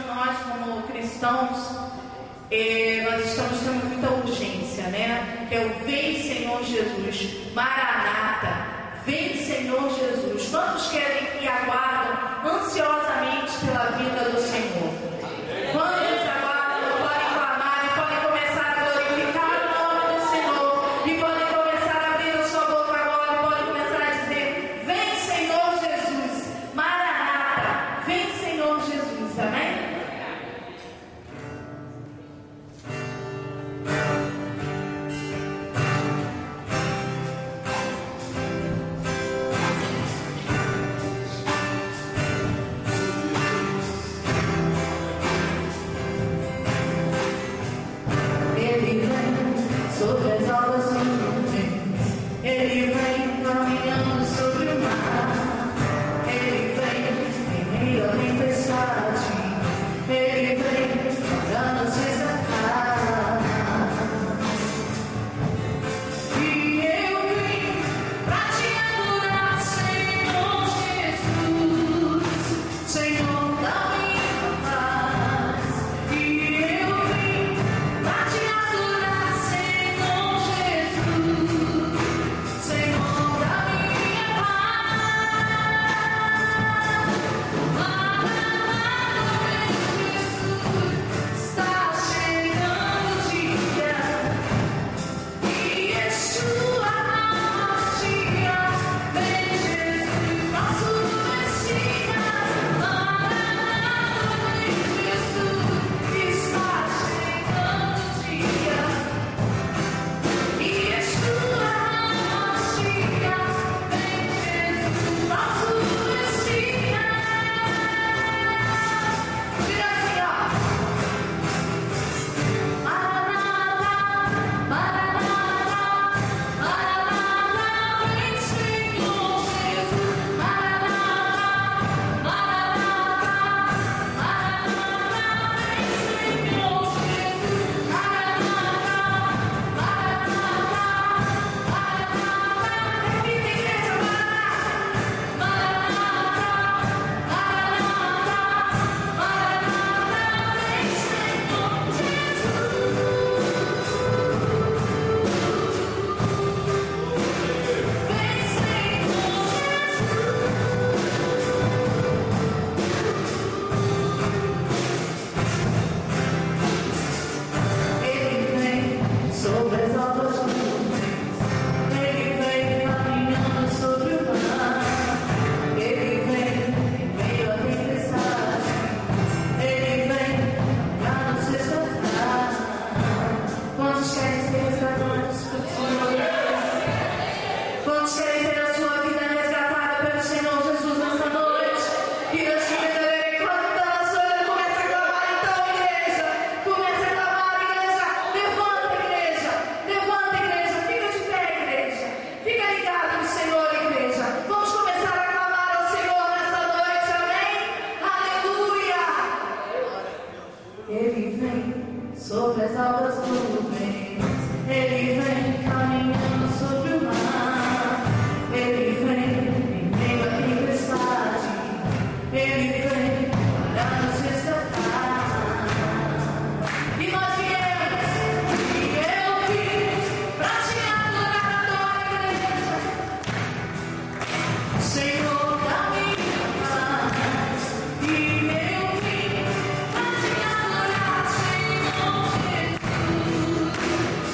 Nós, como cristãos, nós estamos tendo muita urgência, né? Que é o Vem, Senhor Jesus, Maranata, Vem, Senhor Jesus. Quantos querem e aguardam ansiosamente pela vinda do Senhor? Quantos aguardam, podem clamar e podem começar a glorificar o nome do Senhor, e podem começar a abrir a sua boca agora, e podem começar a dizer: Vem, Senhor Jesus, Maranata, Vem, Senhor Jesus. Amém?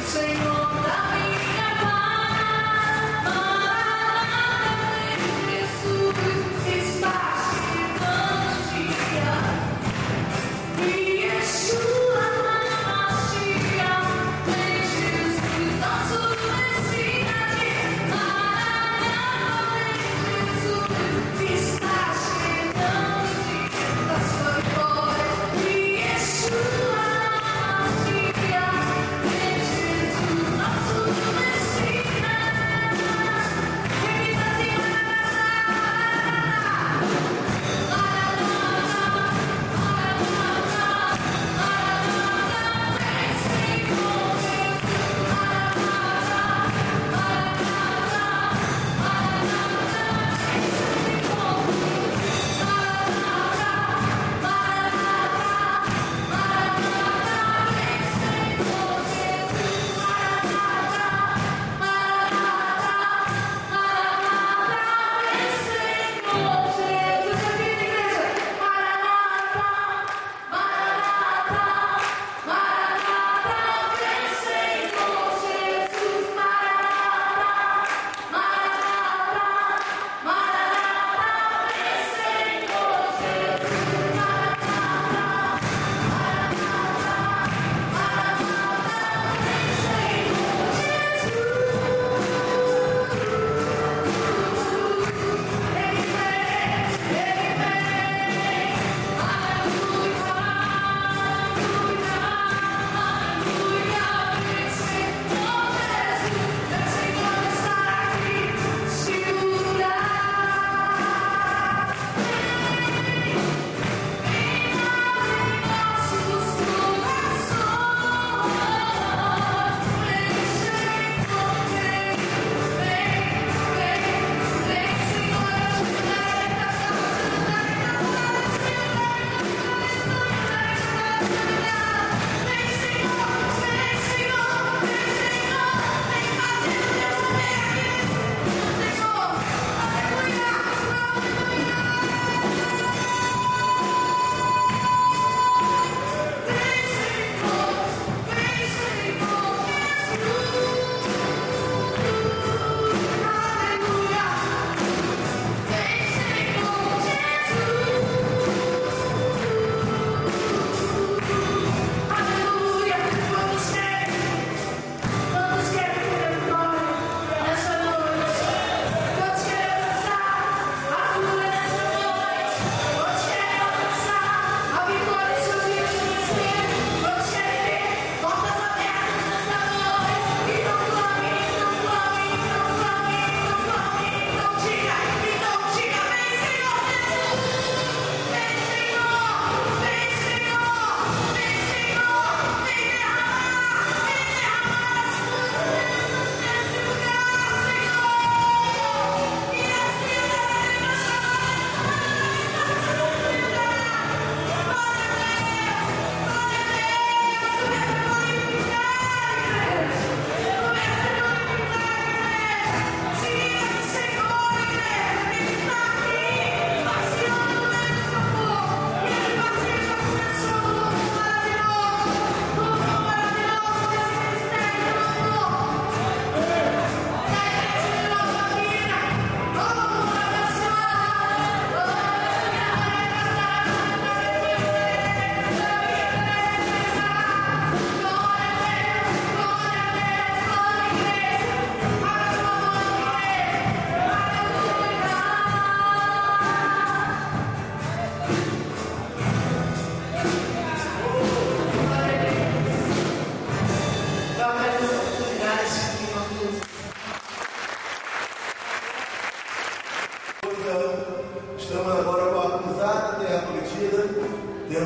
Senhor,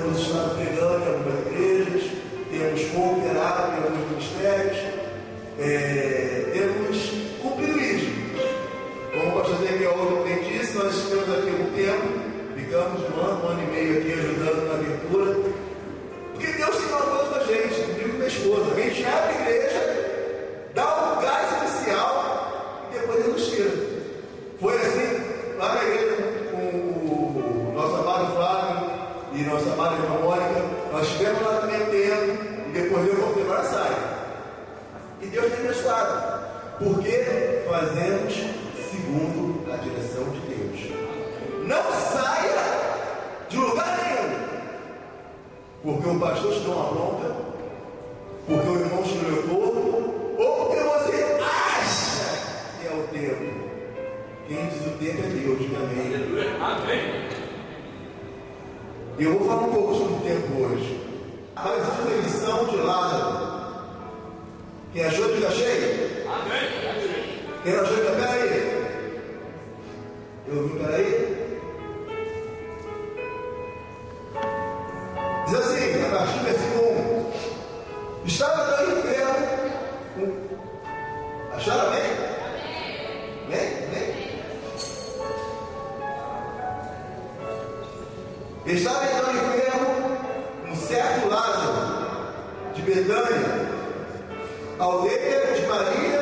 temos estado pregando em algumas igrejas, temos cooperado em alguns ministérios, temos cumprido isso. Como o pastor Daniel bem disse, nós estamos aqui há algum tempo, ficamos um ano e meio aqui ajudando na abertura, porque Deus tem uma coisa com a gente, comigo e com minha esposa. A gente abre a igreja, dá um gás inicial e depois ele nos tira. Foi assim lá na igreja com o nosso amado Flávio e nossa amada irmã Mônica. Nós estivemos lá também um tempo e depois eu voltei para a saia. E Deus tem abençoado, porque fazemos segundo a direção de Deus. Não saia de lugar nenhum, porque o pastor te deu uma bronca, porque o irmão te levantou, ou porque você acha que é o tempo. Quem diz o tempo é Deus, amém? Amém. Eu vou falar um pouco sobre o tempo hoje. A ressurreição de Lázaro. Quem achou que já cheio? Amém. Quem achou que já? Peraí. Eu ouvi, peraí. Diz assim, a partir do versículo 1. Estava no inferno. Acharam bem? Amém? Amém? Estava então no inferno um certo Lázaro de Betânia, aldeia de Maria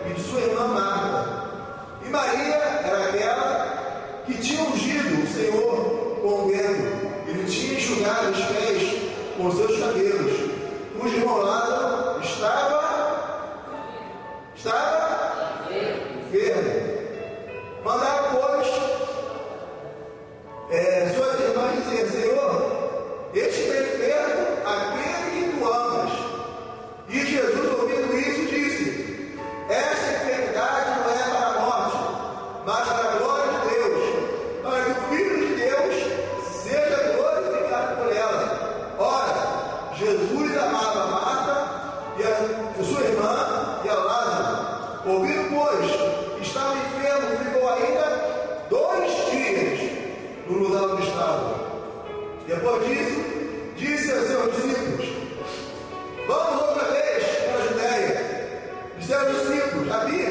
e de sua irmã Marta. E Maria era aquela que tinha ungido o Senhor com o dedo e lhe tinha enxugado os pés com os seus cabelos, cujo irmão Lázaro estava enfermo. Mandaram, pois, suas irmãs dizer: Senhor, este está enfermo, aquele que tu amas. E Jesus, ouvindo isso, disse: esta enfermidade não é para a morte, mas para a glória de Deus, para que o Filho de Deus seja glorificado por ela. Ora, Jesus amava a Marta e a sua irmã e a Lázaro. Ouvindo, pois, que estava enfermo, ficou ainda 2 dias no lugar onde estava. Depois disso, disse aos seus discípulos: vamos outra vez para a Judéia. Disseram os discípulos: Rabi,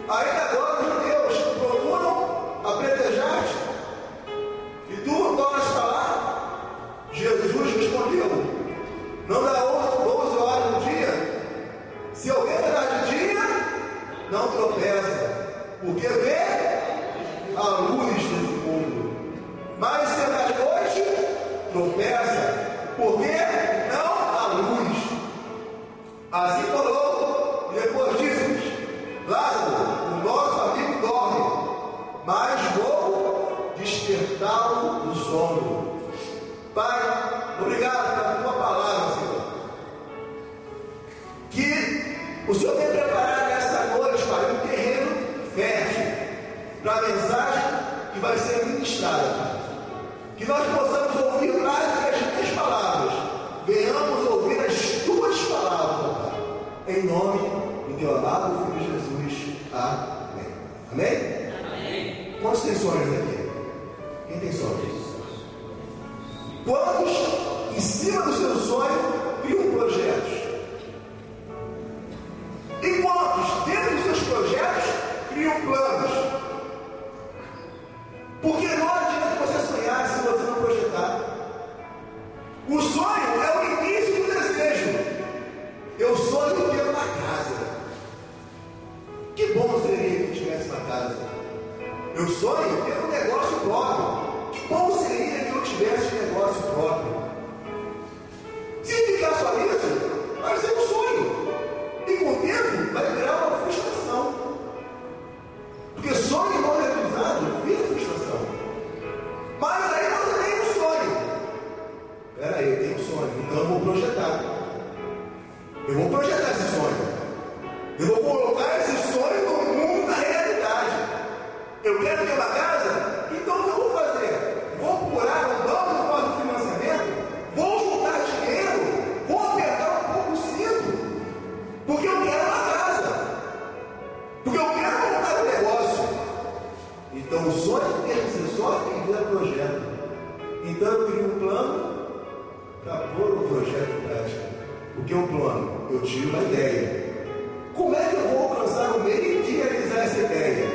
ainda agora os judeus procuram apedrejar-te, e tu tornas a falar? Jesus respondeu: não dá 12 horas no dia? Se alguém andar de dia, não tropeça, porque vê a luz desse mundo. Mas se andar de noite, tropeça, porque não há luz. Assim falou, e depois disse: Lázaro, o nosso amigo dorme, mas vou despertá-lo do sono. Pai, obrigado pela tua palavra, Senhor. Que o Senhor tem preparado nessa noite, Pai, um terreno fértil para a mensagem que vai ser ministrada, Pai. Que nós possamos ouvir mais do que as minhas palavras, venhamos ouvir as tuas palavras, Pai. Em nome do teu amado Filho Jesus. Amém. Amém? Amém. Quantos tem sonhos aqui? Quem tem sonhos? Quantos, em cima do seu sonho, criam projetos? E quantos, dentro dos seus projetos, criam planos? Porque não adianta você sonhar se você não projetar. O sonho é o início do desejo. Eu sonho ter uma casa. Que bom seria que eu tivesse uma casa. Eu sonho ter um negócio próprio. Que bom seria que eu tivesse um negócio próprio. Se ficar só nisso, vai ser um sonho. E com o tempo vai virar uma frustração. Porque sonho não realizado vira frustração. Mas aí você tem um sonho. Peraí, eu tenho um sonho, então eu vou projetar. Eu vou projetar esse sonho. Eu vou colocar esse sonho no mundo da realidade. Eu quero ter uma casa, então o que eu vou fazer? Vou procurar um banco que faça o financiamento, vou juntar dinheiro, vou apertar um pouco o cinto, porque eu quero uma casa, porque eu quero montar um negócio. Então o sonho tem que ser sonho e virar projeto. Então eu crio um plano que é o plano? Eu tive uma ideia. Como é que eu vou alcançar o meio de realizar essa ideia?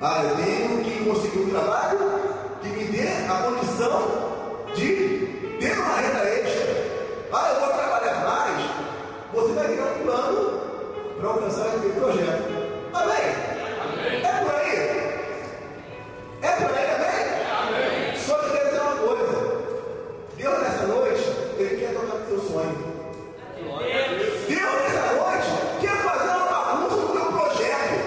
Eu tenho que conseguir um trabalho que me dê a condição de ter uma renda extra. Eu vou trabalhar mais. Você vai criar um plano para alcançar aquele projeto. Amém? Amém? É por aí? É por aí, amém? Amém. Só que eu quero dizer uma coisa. Deus nessa noite, Ele quer tocar no teu sonho. Deus nessa noite quer fazer uma bagunça no teu projeto.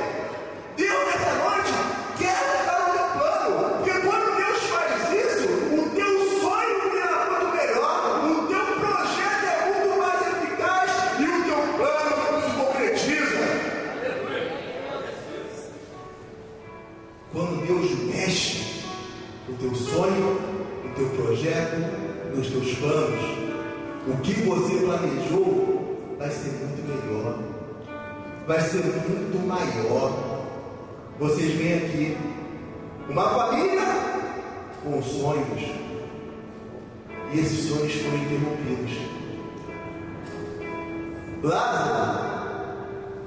Deus nessa noite quer tocar no teu plano. Porque quando Deus faz isso, o teu sonho virá muito melhor. O teu projeto é muito mais eficaz e o teu plano se concretiza. Quando Deus mexe no teu sonho, no teu projeto, nos teus planos, o que você planejou vai ser muito melhor, vai ser muito maior. Vocês veem aqui uma família com sonhos, e esses sonhos foram interrompidos. Lázaro,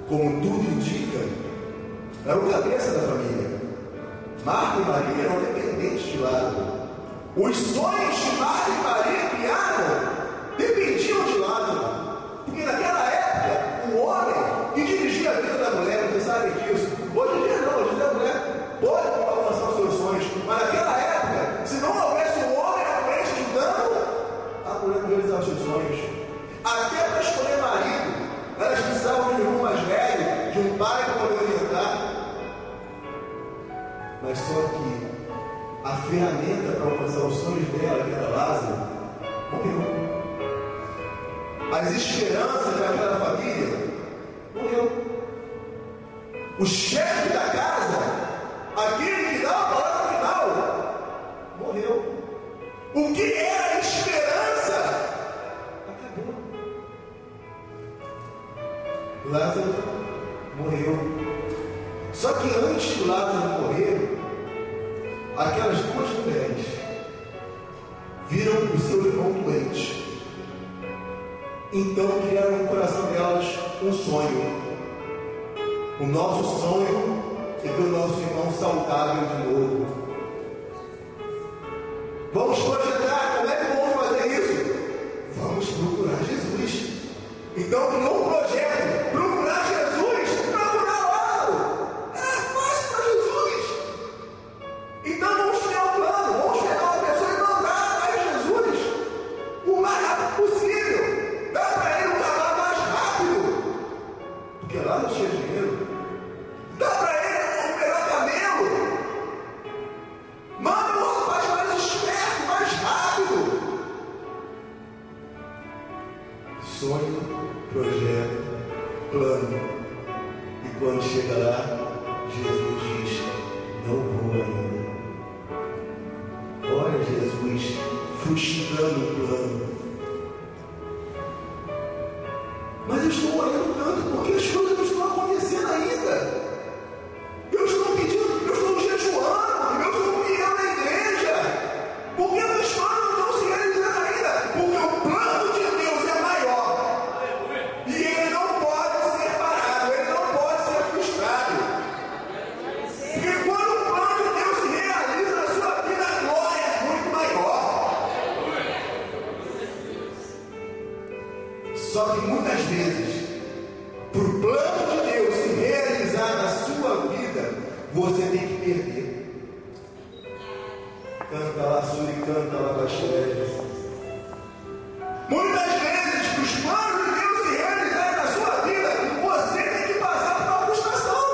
como tudo indica, era o cabeça da família. Marta e Maria eram dependentes de Lázaro. Os sonhos que Marta e Maria criaram dependiam de Lázaro. Porque naquela época, o homem que dirigia a vida da mulher, vocês sabem disso. Hoje em dia não, hoje em dia a mulher pode alcançar os seus sonhos. Mas naquela época, se não houvesse um homem à frente ajudando, a mulher não realizava os seus sonhos. Até para escolher marido, elas precisavam de um irmão mais velho, de um pai para poder orientar. Mas só que a ferramenta para alcançar os sonhos dela, que era Lázaro, morreu. As esperanças daquela família morreu. O chefe da casa, aquele que dá a palavra final, morreu. O que era esperança acabou. Lázaro morreu. Só que antes de Lázaro morrer, aquelas duas mulheres viram o seu irmão doente. Então criaram no coração delas um sonho. O nosso sonho é ver o nosso irmão saudável de novo. Vamos projetar, como é que vamos fazer isso? Vamos procurar Jesus. Então criou um projeto, procurar Jesus, procurar Lázaro. É fácil para Jesus. Então vamos criar um plano, vamos pegar uma pessoa e mandar para Jesus o mais rápido possível. Dá para ele um cavalo mais rápido, porque lá não tinha dinheiro. Dá para ele um melhor camelo. Manda um rapaz mais esperto, mais rápido. Sonho, projeto, plano. E quando chega lá, Jesus diz: não vou ainda. Olha Jesus frustrando o plano. Mas eu estou orando tanto porque as coisas não estão acontecendo ainda. Eu estou pedindo, eu estou jejuando, eu estou criando a igreja. Porque meus planos não estão se realizando ainda. Porque o plano de Deus é maior. E ele não pode ser parado, ele não pode ser frustrado. Porque quando o plano de Deus se realiza na sua vida, a glória é muito maior. Só que muitas vezes, para o plano de Deus se realizar na sua vida, você tem que perder. Canta lá, Suri, canta lá, Baixeres. Muitas vezes, para os planos de Deus se realizar na sua vida, você tem que passar por uma frustração.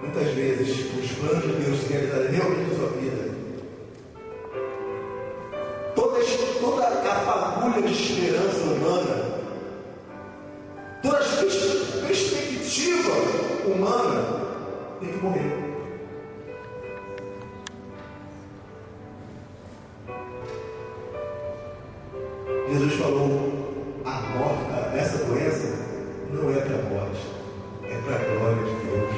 Muitas vezes, para os planos de Deus se realizarem realmente na sua vida, toda a fagulha de esperança humana, toda a perspectiva humana tem que morrer. Jesus falou: a morte, essa doença não é para a morte, é para a glória de Deus.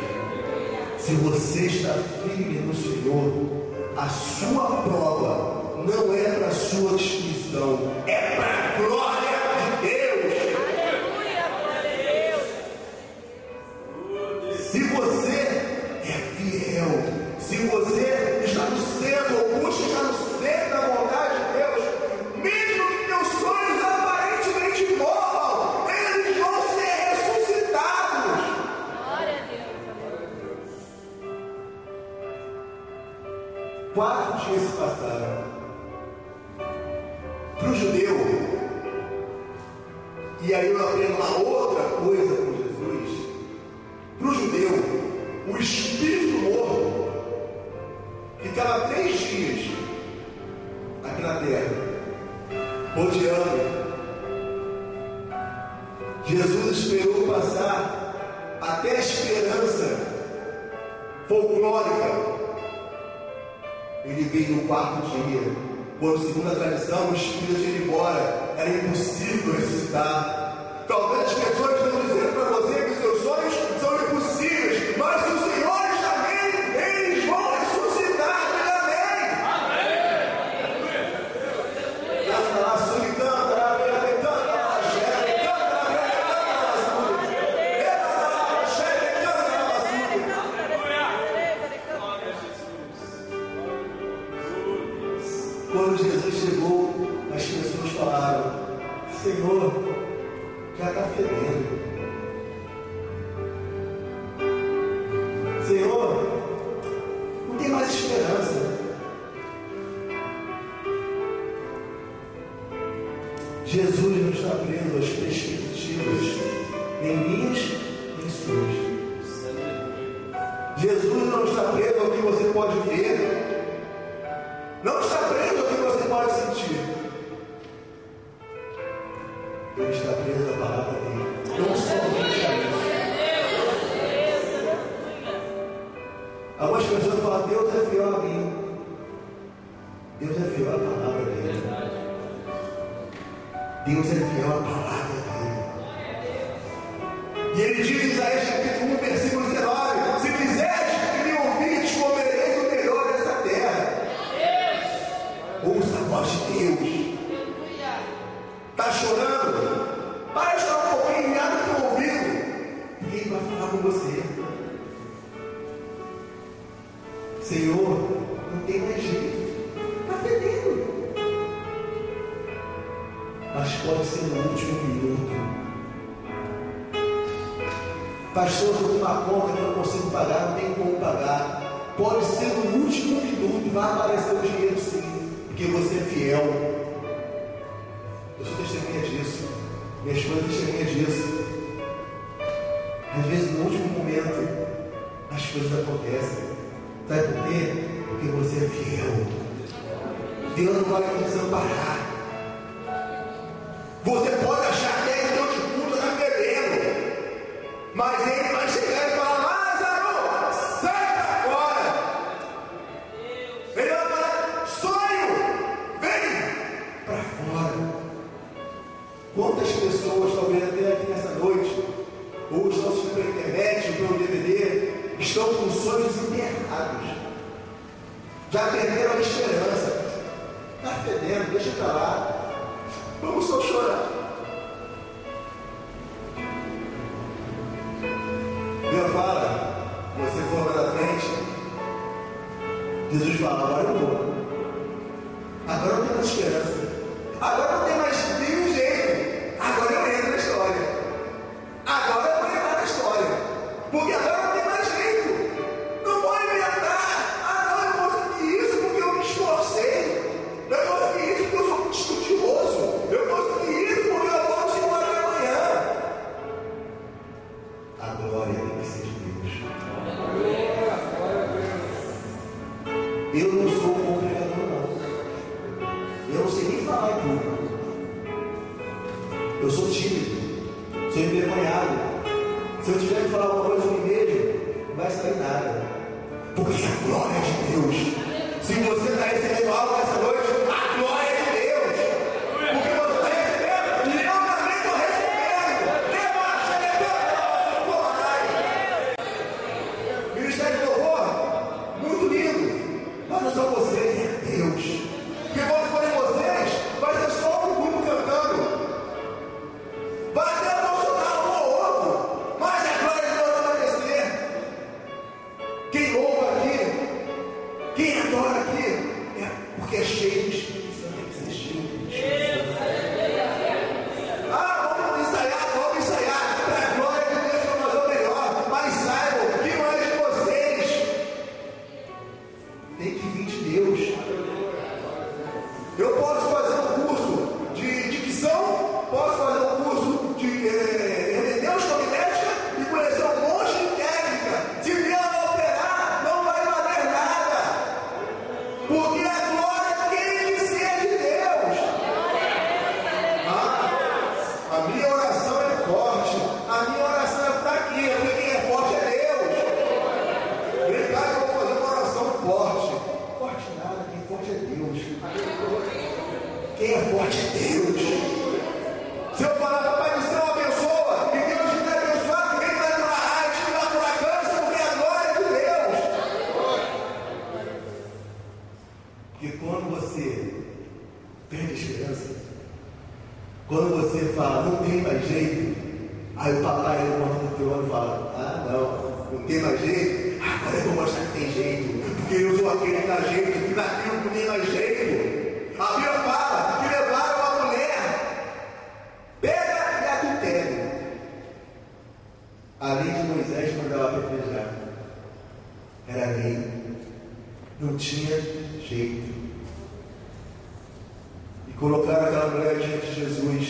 Se você está firme no Senhor, a sua prova não é para a sua destruição, é para a glória de Deus. Aleluia, glória a Deus. Se você é fiel, se você está no centro, ou busca estar no centro da vontade de Deus, mesmo que teus sonhos aparentemente morram, eles vão ser ressuscitados. Glória a Deus. 4 dias se passaram. Para o judeu, e aí eu aprendo uma outra coisa com Jesus. Para o judeu, o espírito morto ficava 3 dias aqui na terra, rodeando. Jesus esperou passar até a esperança folclórica. Ele veio no 4º dia, quando, segundo a tradição, o espírito ia embora. Era impossível ressuscitar. Talvez as pessoas estão dizendo para você que os seus sonhos são impossíveis, mas se o Senhor está nele, eles vão ressuscitar. Amém. Canta lá, sul, canta lá, canta lá, xere, canta lá, Quando Jesus chegou, as pessoas falaram: Senhor, já está fedendo. Senhor, não tem mais esperança. Jesus não está preso às perspectivas, nem minhas, nem suas. Jesus não está preso ao que você pode ver. Não está preso ao que você pode sentir. Ele está preso à palavra dele. Não somente a isso. Algumas pessoas falam: Deus é fiel a mim. Deus é fiel à palavra dele. Deus é fiel à palavra dele. E ele diz em Isaías capítulo 1, versículo 19: se quiseres que me ouvirdes, comereis o melhor dessa terra. Ouça a voz de Deus. Está chorando? Para de chorar um pouquinho, me abre o teu ouvido. E ele vai falar com você. Senhor, não tem mais jeito. Está fedendo. Mas pode ser no último minuto. Pastor, eu tenho uma conta que eu não consigo pagar, não tenho como pagar. Pode ser no último minuto, vai aparecer o dinheiro sim. Porque você é fiel. Eu sou testemunha disso. Minha esposa é testemunha disso. Às vezes, no último momento, as coisas acontecem. Sabe por quê? Porque você é fiel. Deus não vai te desamparar. Você pode achar que é Deus de culto está querendo, mas Ele vai chegar e falar: Lázaro, sai para fora. Ele vai falar: sonho, vem para fora. Quantas pessoas, talvez até aqui nessa noite, ou estão assistindo pela internet, ou pelo DVD, estão com sonhos enterrados, já perderam a esperança. Está fedendo, deixa para lá. Vamos só chorar. Deus fala: você for para frente. Jesus fala: agora eu vou. Agora não tem mais esperança. Agora não tem mais nenhum jeito. Agora eu entro na história. Agora eu vou entrar na história. Porque agora não tem mais jeito. Não vou inventar. Não, eu consegui isso porque eu me esforcei. Eu consegui isso porque eu sou estudioso. Eu consegui isso porque eu vou te embora amanhã. A glória tem que ser de Deus. Eu não sou um bom pregador, não. Eu não sei nem falar em público. Eu sou tímido. Sou envergonhado. Se eu tiver que falar alguma coisa de mim mesmo, não vai sair nada. Porque é a glória de Deus. Se você está recebendo algo nessa noite, a glória é de Deus. Porque você está recebendo, e eu também estou recebendo. Ministério de louvor, muito lindo. Mas não são vocês, é Deus. Porque porque a glória tem que ser de Deus. A minha oração é forte, a minha oração é fraquinha, porque quem é forte é Deus. Obrigado, eu vou fazer uma oração forte. Forte nada, quem é forte é Deus. Quem é forte é Deus. Se eu falar, papai do céu abençoa, e Deus te abençoar, ninguém vai para a raiz, não vai para a câncer, porque a glória é de Deus. Porque quando você perde a esperança, quando você fala, não tem mais jeito, aí o papai levanta no teu olho e fala, não tem mais jeito, agora eu vou mostrar que tem jeito, porque eu sou aquele que dá jeito, que naquilo não tem mais jeito. A Bíblia fala que levaram uma mulher, pega e adultério. A lei de Moisés mandava apedrejar. Era lei. Não tinha jeito. E colocaram aquela mulher diante de Jesus.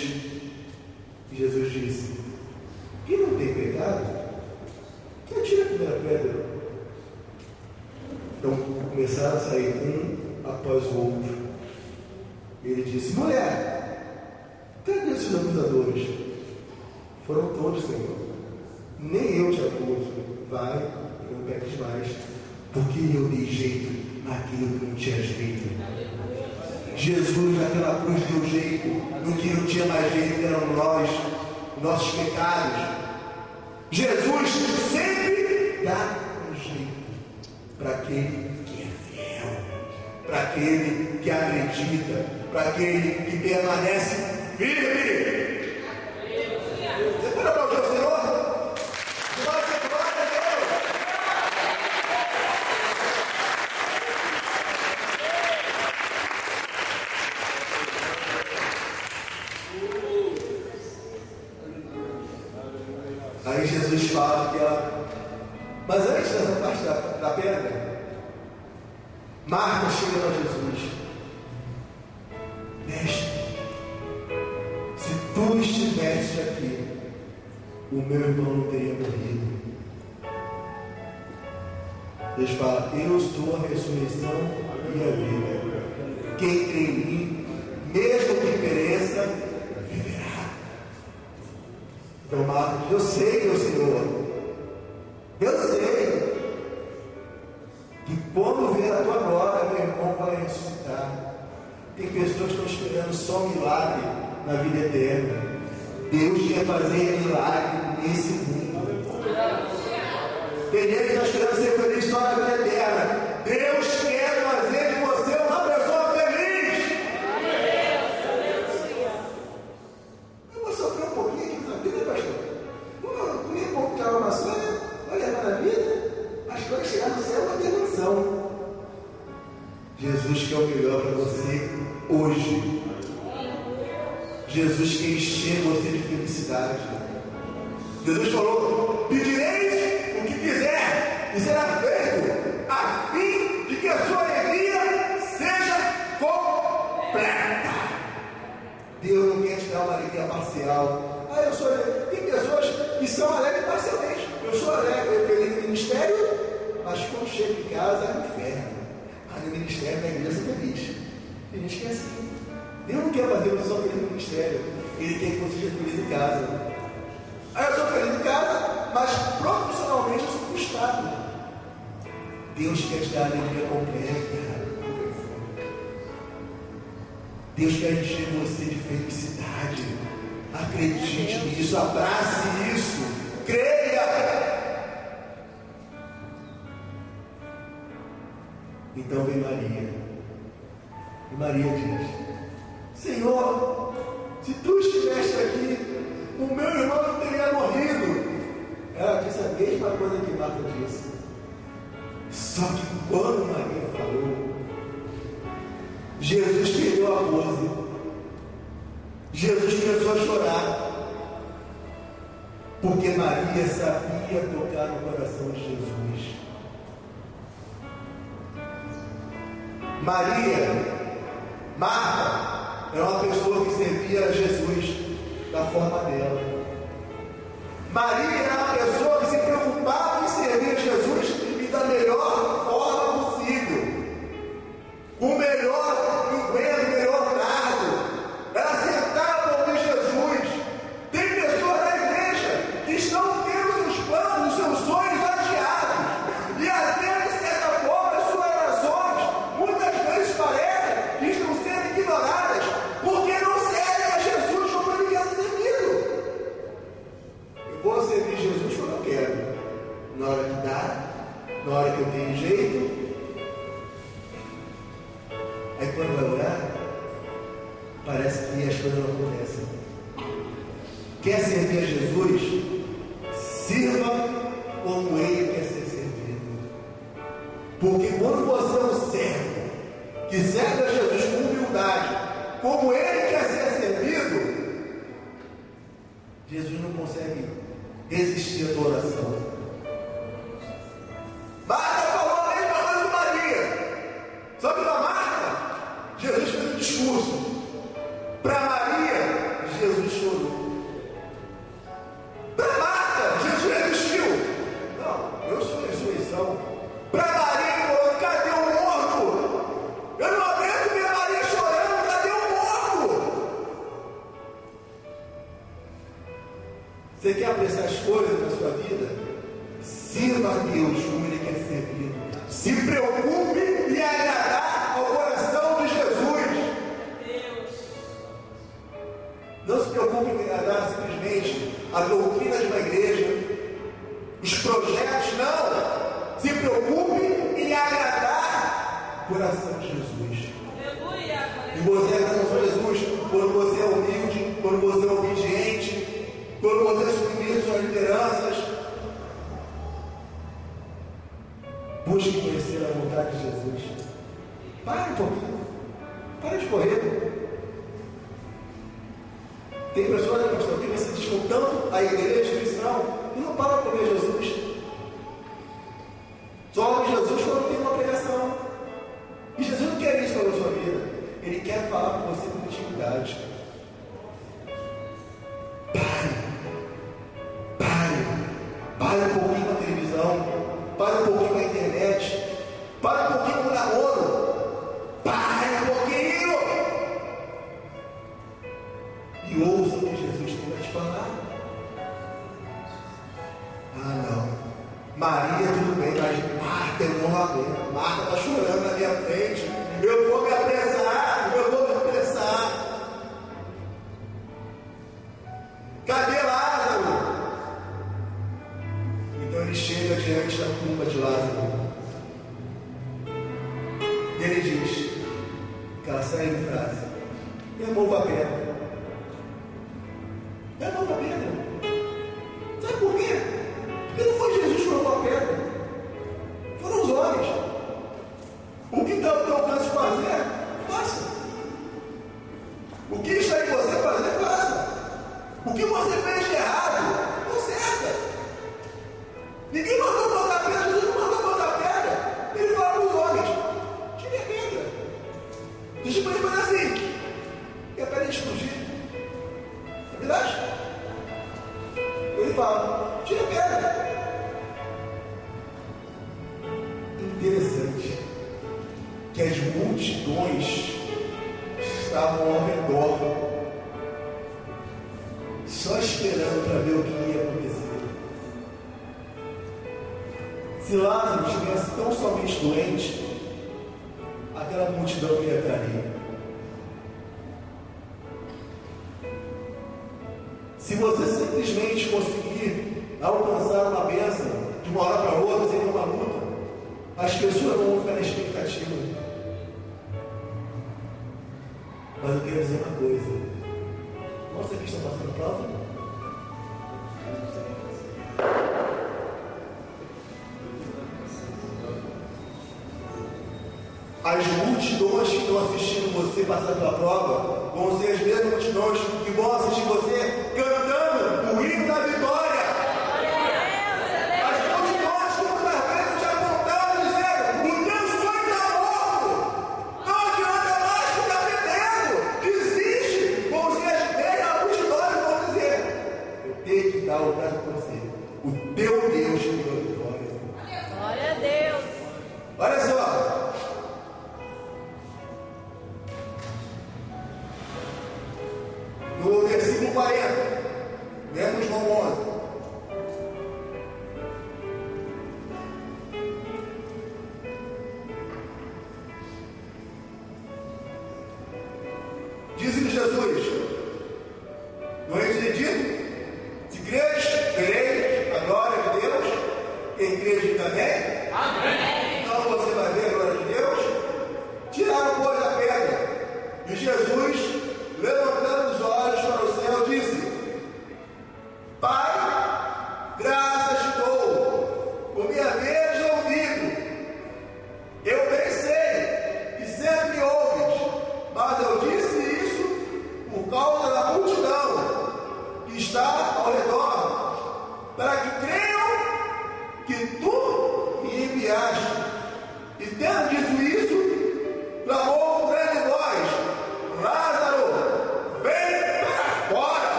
E Jesus disse, quem não tem pecado, que atire a primeira pedra. Então começaram a sair um após o outro. Ele disse, mulher, cadê os seus acusadores? Foram todos, Senhor. Nem eu te acuso. Vai, não peques mais, porque eu dei jeito naquilo que não tinha jeito. Jesus naquela cruz deu jeito no que não tinha mais jeito, eram nós, nossos pecados. Jesus sempre dá um jeito para aquele que é fiel, para aquele que acredita, para aquele que permanece firme. Você pode aplaudir o Senhor? Glória a Deus. Aí Jesus fala que ela... Mas antes dessa parte da pedra, Marta chega para Jesus. Mestre, se tu estivesse aqui, o meu irmão não teria morrido. Deus fala, eu sou a ressurreição e a vida. Quem crê em mim, mesmo que pereça, viverá. Então Marta diz, eu sei, meu Senhor, eu sei que quando vier a tua glória, meu irmão vai ressuscitar. Tem pessoas que estão esperando só um milagre na vida eterna. Deus quer fazer milagre nesse mundo. Tem gente que está esperando ser feliz só na vida eterna. Deus quer fazer de você uma pessoa feliz. Eu vou sofrer um pouquinho aqui na vida, pastor. Vou comer um pouco de água maçã, vai levar na vida. Mas quando chegar no céu vai ter mansão. Jesus quer o melhor para você hoje. Jesus quer encher você de felicidade. Jesus falou, pedireis o que quiser e será feito, a fim de que a sua alegria seja completa. Deus não quer te dar uma alegria parcial. Eu sou alegre. Tem pessoas que são alegres parcialmente. Eu sou alegre, feliz no ministério, mas quando chego em casa é um inferno. No ministério, na igreja, sou feliz. Tem gente que é assim. Deus não quer fazer você só feliz no ministério. Ele quer que você seja feliz em casa. Aí eu sou feliz em casa, mas profissionalmente eu sou frustrado. Deus quer te dar a alegria completa. Deus quer encher você de felicidade. Acredite nisso, abrace isso, creia. Então vem Maria. E Maria diz, Senhor, se tu estivesse aqui, o meu irmão não teria morrido. Ela disse a mesma coisa que Marta disse. Só que quando Maria falou, Jesus perdeu a pose. Jesus começou a chorar. Porque Maria sabia tocar no coração de Jesus. Marta, era uma pessoa que servia a Jesus da forma dela. Maria era uma pessoa que se preocupava em servir a Jesus e da melhor forma possível. Aí quando vai orar, parece que as coisas não acontecem. Quer servir a Jesus? Sirva como Ele quer ser servido. Porque quando você é um servo, que serve a Jesus com humildade, como Ele quer ser servido, Jesus não consegue resistir à tua oração. Marta falou a mesma coisa de Maria. Só que para Marta, Jesus fez um discurso. Para Maria, Jesus chorou. Para Marta, Jesus resistiu. Não, eu sou a ressurreição. Para Maria, ele falou: cadê o morto? Eu não aguento ver Maria chorando. Cadê o morto? Você quer apreciar as coisas na sua vida? Sirva a Deus como Ele quer servir. Se preocupe em agradar ao coração de Jesus. Não se preocupe em agradar simplesmente a doutrina de uma igreja, os projetos, não. Se preocupe em agradar o coração de Jesus. E você agrada a Jesus quando você é humilde, quando você é obediente, quando você é submisso às lideranças. Busque conhecer a vontade de Jesus. Pare um pouquinho. Pare de correr. Tem pessoas que estão aqui que se dedicam tanto à igreja, à instituição, e não param de comer Jesus. Só ouve Jesus quando tem uma pregação. E Jesus não quer isso para a sua vida. Ele quer falar com você com intimidade. Pare um pouquinho com a televisão. Pare um pouquinho com a internet. Pare um pouquinho com o namoro. Pare um pouquinho. E ouça o que Jesus tem para te falar. Ah, não. Maria, tudo bem, mas Marta, eu não aguento. Marta está chorando na minha frente. Eu vou me apressar. Cadê Lázaro? Então ele chega diante da tumba de Lázaro. E ele diz, aquela série frase: remova a pedra. Remova a pedra. Sabe por quê? Porque não foi Jesus que removou a pedra. Foram os homens. O que está ao teu alcance fazer, faça. O que está em você fazer, faça. O que você fez de errado, conserta. Ninguém mandou botar pedra, Jesus não mandou botar pedra. Ele fala para os homens: tire a pedra. Jesus pode fazer assim, e a pedra explodir. É verdade? Ele fala: tire a pedra. Interessante que as multidões estavam ao redor, só esperando para ver o que ia acontecer. Se Lázaro estivesse tão somente doente, aquela multidão ia estar ali. Se você simplesmente conseguir alcançar uma bênção de uma hora para outra, sem uma luta, as pessoas não vão ficar na expectativa. Mas eu quero dizer uma coisa. Nossa, aqui estão passando prova? As multidões que estão assistindo você passar pela prova vão ser as mesmas multidões que vão assistir você cantando o hino da vitória. As multidões que muitas vezes te apontando, dizendo: o teu sonho está morto, não adianta mais ficar perdendo, desiste. Vão ser as mesmas multidões que vão dizer: eu tenho que dar o braço para você. O teu Deus te deu a vitória. Glória a Deus. Olha só. No versículo 40, lemos João 11. Disse-lhe Jesus: não é dito? Se creres, vereis a glória de Deus. Quem crê também? Amém. Então você vai ver a glória de Deus. Tiraram, pois, a pedra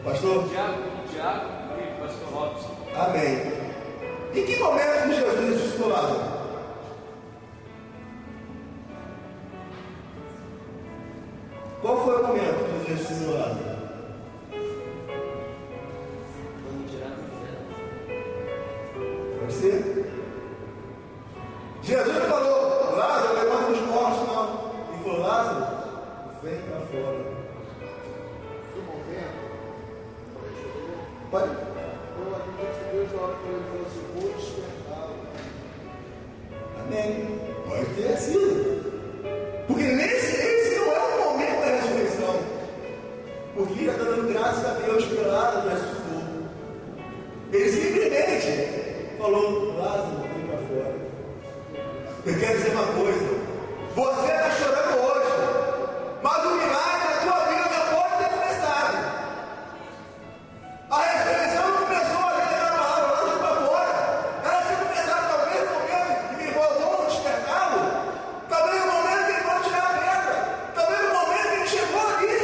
Pastor? Tiago e pastor Robson. Amém. Em que momento Jesus ressuscitou Lázaro? Qual foi o momento que Jesus ressuscitou Lázaro? Pode ser? Jesus falou, Lázaro, levanta dos mortos, não. Ele falou, Lázaro, vem para fora. No momento, Pode? eu acredito que Deus, na hora que ele falou assim, vou despertá-lo. Amém. Pode ter sido. Porque esse não é o momento da ressurreição. Porque ele está dando graças a Deus que Lázaro ressuscitou. Ele simplesmente falou, Lázaro, vem para fora. Eu quero dizer uma coisa. Você está chorando hoje, mas o milagre da tua vida já pode ter começado. A ressurreição não começou ali na palavra lá de para fora. Ela tinha começado talvez no momento que ele voltou a despertá-lo. Talvez no momento que ele foi tirar a pedra. Talvez no momento que ele chegou ali.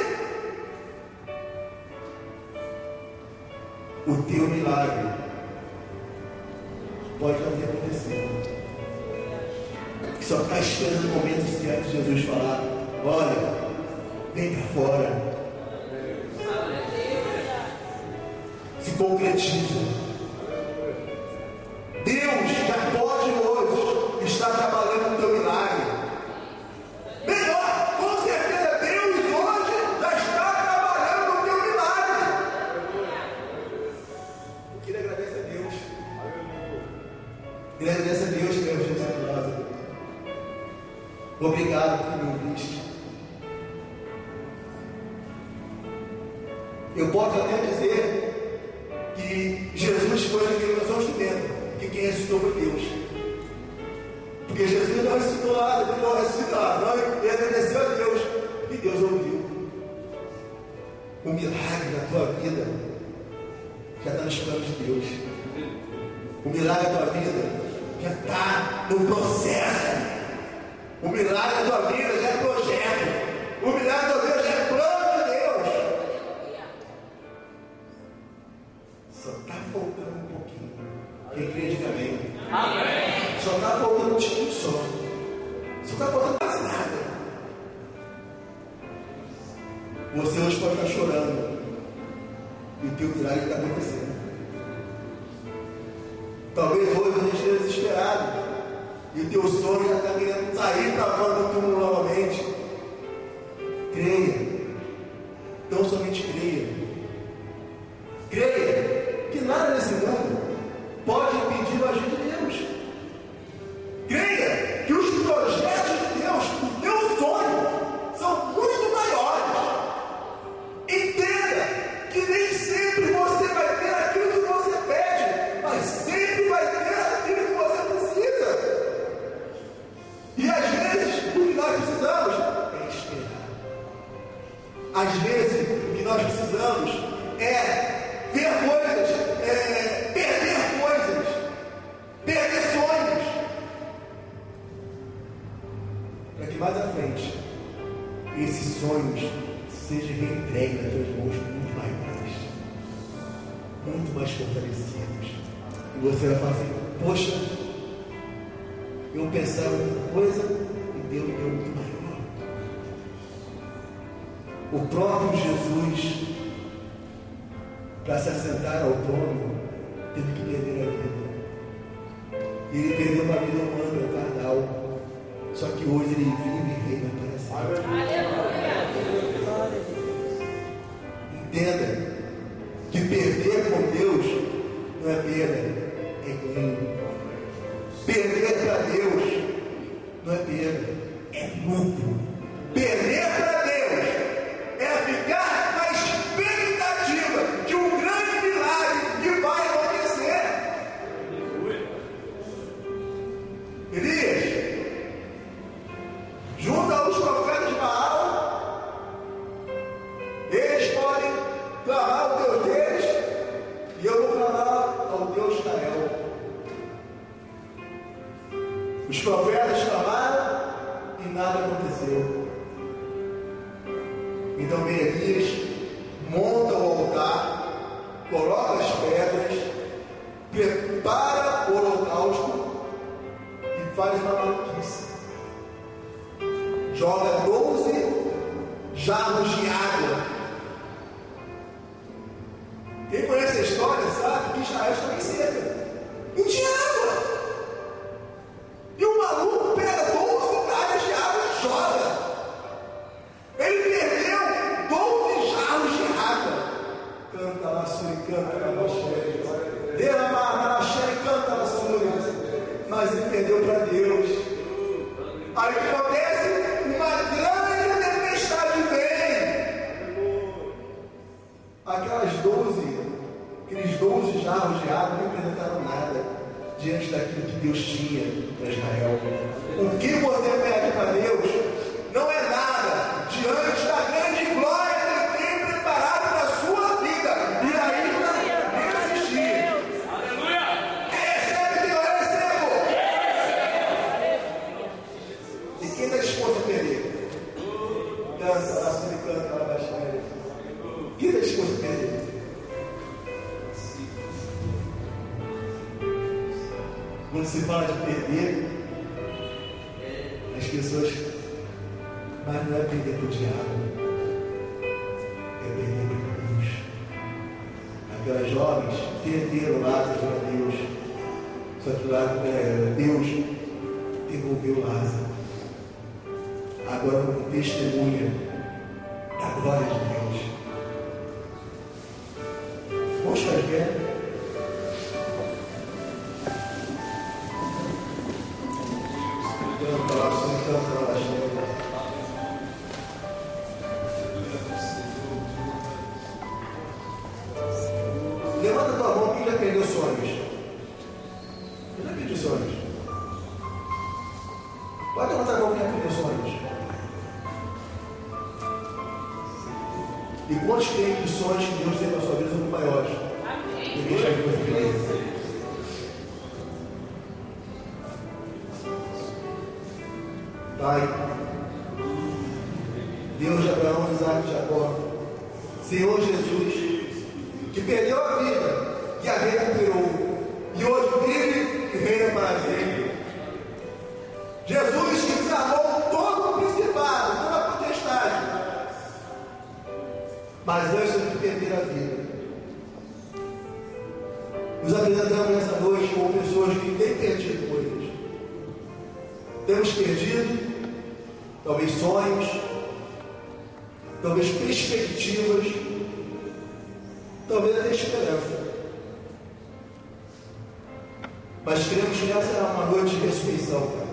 O teu milagre pode não ter acontecido. Só está esperando o momento certo de Jesus falar, olha, vem para fora. Se concretiza. Deus já pode hoje estar trabalhando no teu milagre. Melhor, com certeza Deus hoje já está trabalhando no teu milagre. Eu queria agradecer a Deus. Queria agradecer a Deus pela Jesus de Lázaro. Obrigado por me ouviste. Eu posso até dizer que Jesus foi aquele que nós instrumento, que quem ressuscitou foi Deus. Porque Jesus não ressuscitou lá, ele não ressuscitou lá, ele agradeceu a Deus e Deus ouviu. O milagre da tua vida já está nos planos de Deus. O milagre da tua vida já está no processo. O milagre da tua vida já é projeto. O milagre da tua vida já é plano de Deus. Só está faltando um pouquinho. Quem crê, diga amém. Amém. Só está faltando um tiquinho só. Só está faltando quase nada. Você hoje pode estar chorando. E o teu milagre está acontecendo. Talvez hoje você esteja desesperado. E o teu sonho já está querendo sair para fora do túmulo novamente. Creia. Não somente creia. Creia que nada nesse mundo pode impedir o agir de Deus. Creia que os projetos de Deus, o teu sonho, são muito maiores. Entenda que nem sempre você vai ter aquilo que você pede, mas sempre vai ter aquilo que você precisa. E às vezes o que nós precisamos é esperar. Às vezes o que nós precisamos é ver coisas, perder sonhos, para que mais à frente esses sonhos sejam reentregues nas tuas mãos muito maiores, muito mais fortalecidos. E você vai falar assim, poxa, eu pensava em uma coisa e Deus me deu muito maior. O próprio Jesus, para se assentar ao trono, teve que perder a vida. Ele perdeu uma vida humana, carnal. Só que hoje ele vive e reina para sempre. Entenda que perder com Deus não é perda, é ganho. Perder para Deus não é perda, é lucro. Perder para Deus é ficar na expectativa de um grande milagre que vai acontecer. Elias, junto aos profetas de Baal, eles podem clamar o Deus deles e eu vou clamar ao Deus de Israel. Os profetas clamaram e nada aconteceu. Então Elias monta o altar Quem conhece a história sabe que Israel estava em seca. Não tinha água. E o maluco pega 12 talhas de água e joga. Ele perdeu 12 jarros de água. Canta lá, Suri, canta lá, Baxé. Derramar, canta lá, Suri. Mas ele perdeu para Deus. Aí o que acontece? Uma grande tempestade vem. Aqueles 12 jarros de água não representaram nada diante daquilo que Deus tinha para Israel. O que você pede para Deus não é nada diante da grande glória que Ele tem preparado para a sua vida. E ainda não existia. Aleluia! Recebe, Deus, recebo. E quem está disposto a perder? Canta lá, se canta lá, baixa. Quem está disposto a perder? Quando se fala de perder, as pessoas, mas não é perder para o diabo, é perder para Deus. Aquelas jovens perderam Lázaro para Deus, só que Deus devolveu Lázaro. Agora como testemunha da glória de Deus. Vamos ficar de pé? Levanta tua mão, quem já perdeu sonhos? Quem já perdeu sonhos? Pode levantar a mão, quem já perdeu sonhos? E quantos creem que os sonhos que Deus tem na sua vida são muito maiores? Ninguém já viu feliz. Pai, Deus de Abraão, Isaac e Jacó, Senhor Jesus, que perdeu a vida e a recuperou, e hoje vive e reina para sempre. Jesus que desarmou todo o principado, toda a potestade, mas antes de perder a vida, nos apresentamos nessa noite com pessoas que têm perdido coisas. Temos perdido talvez sonhos, talvez perspectivas, talvez até esperança. Mas cremos que essa é uma noite de ressurreição, Pai.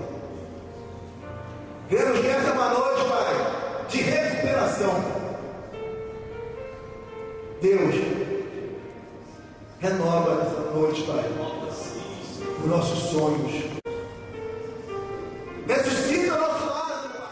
Cremos que essa é uma noite, Pai, de recuperação. Deus, renova essa noite, Pai, os nossos sonhos. Ressuscita nosso lado, Pai.